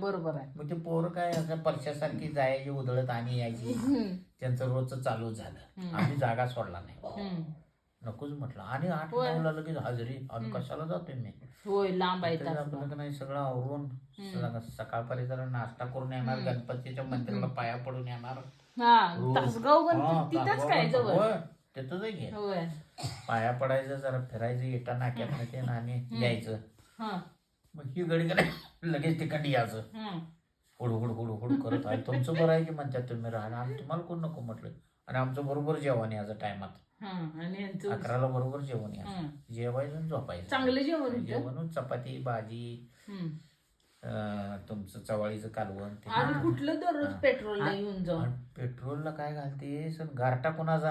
बरोबर आहे. मग ते पोरं काय असं परशासारखी जायची उधळत आणि यायची. त्यांचं रोजचं चालू झालं. आम्ही जागा सोडला नाही. नकोच म्हटलं. आणि 8-9ला लगेच हजेरी. आणि कशाला जातोय मी. होय लांब आहे आपलं का नाही सगळं आवरून सकाळपर्यंत जरा नाश्ता करून येणार. गणपतीच्या मंदिराला पाया पडून येणार. तासगाव तिथंच काय जवळ तिथंच घे. पाया पडायचं जरा फिरायचं इटा नाक्यात ते आणि यायचं. मग ही गडी का लगेच तिकडे यायचं. हुडहुड हुडहुड करत आहे. तुमचं बरं आहे की म्हणतात तुम्ही राहिला. आणि तुम्हाला कोण नको म्हटलं. आणि आमचं बरोबर जेवण यायचं टायमात. 11ला बरोबर जेवण यायचं. जेवायचं झोपायचं. चांगलं जेवण जेवण चपाती भाजी तुमचं चवाळीचं कालवण. आणि कुठलं दररोज पेट्रोलला येऊन जाऊन पेट्रोलला काय घालते सण गारटा कोणाचा.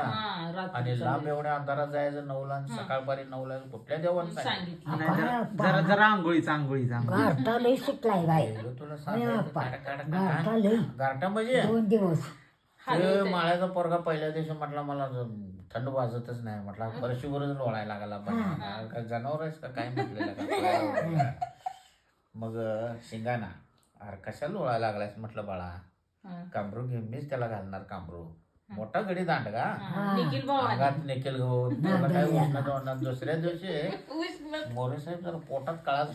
आणि लांब एवढ्या अंधारात जायचं 9ला आणि सकाळपारी 9ला कुठल्या देवानं सांगितलं. जरा जरा आंघोळीचा गारठा लई सुटलाय बाय. तुला सांगायचं गारटा म्हणजे 2 दिवस माळ्याचा पोरगा पहिल्या दिवशी म्हटला मला थंड वाजतच नाही. म्हटलं फरशीवरच लोळायला लागला. जनावर आहेस का काय म्हटलेलं का. मग शिंगाणा अरे कशाला लोळायला लागलायस म्हटलं बाळा. कांबरू घेऊन मीच त्याला घालणार. कांबरू मोठा गडी दांडगा अंगात निखिल घेऊन काय उष्णता. दुसऱ्या दिवशी मोरे साहेब जरा पोटात कळाच.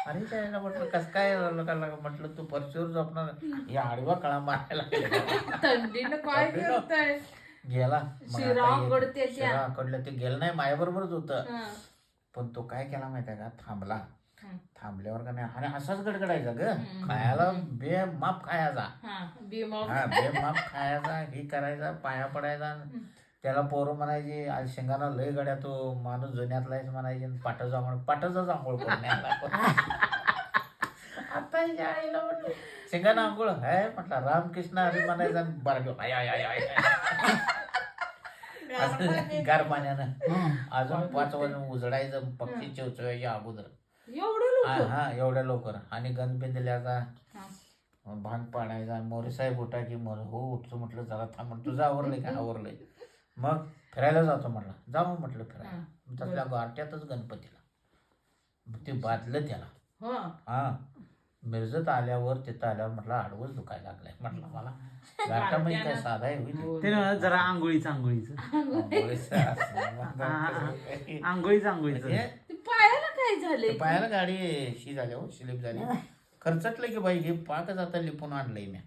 अरे त्याला म्हटलं कसं काय म्हटलं तू फरशीवर झोपणार. या आडवा कळा मारायला गेला. शिराकडलं ते गेलं नाही माझ्याबरोबरच होतं. पण तो काय केला माहिती आहे का थांबला. थांबल्यावर का नाही आणि असाच गडगडायचा ग. खायला बेमाप खायचा. बेमाप खायचा. हे करायचा पाया पडायचा. त्याला पोरं म्हणायची आज शेंगाना लय गड्या तो माणूस जुन्यातलाच म्हणायचे. पाटाचा आंघोळ करून आता आईला म्हटलं शेंगाना आंघोळ हाय म्हटलं रामकृष्ण हरी म्हणायचा. बरं गार पाण्यानं अजून 5 वाजून उजडायचं. पक्षी चवचवायच्या अगोदर एवढ्या लवकर. आणि गण बिंदल्याचा भांग पाडायचा. मोरे साहेब उठा की मोर हो उठतो म्हटलं जरा थांब. तुझं आवरलंय का आवरलंय. मग फिरायला जातो म्हटलं. जाऊ म्हटलं फिरायला. तसल्या गारट्यातच गणपतीला ते बांधलं त्याला. मिरजत आल्यावर तिथं आल्यावर म्हटलं आडवच दुखायला लागलाय म्हटलं मला. गारटा म्हणजे काय साधा आहे होईल. जरा आंघोळीचं पायाला काय झाले. पायाला गाडी शी झाली हो स्लिप झाली. खर्चटलं की बाई हे पाकच आता लिपून आणलंय मी.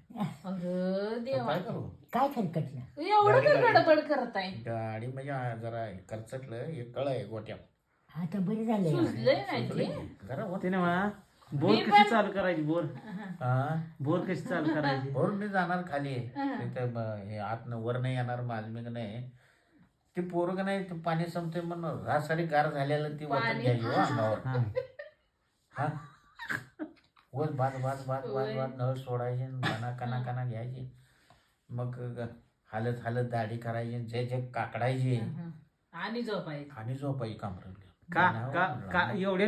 काय करू काय खरकटलं एवढं गडबड करताय. गाडी म्हणजे जरा खर्चटलं एक कळ आहे गोट्या. आता बरी झाले जरा बोर कशी चालू करायची. बोर कशी चालू करायची. बोर मी जाणार खाली तिथे आत वर नाही येणार माझ मी नाही. ते पोरं का नाही पाणी संपते म्हणून रासारी गार झालेलं ती वचन घ्यायची हो अंगावर. वर बाद नळ सोडायचे. कना घ्यायची. मग हालत दाढी करायची. जे काकडायची आणि झोपायची कांबरून एवढ्या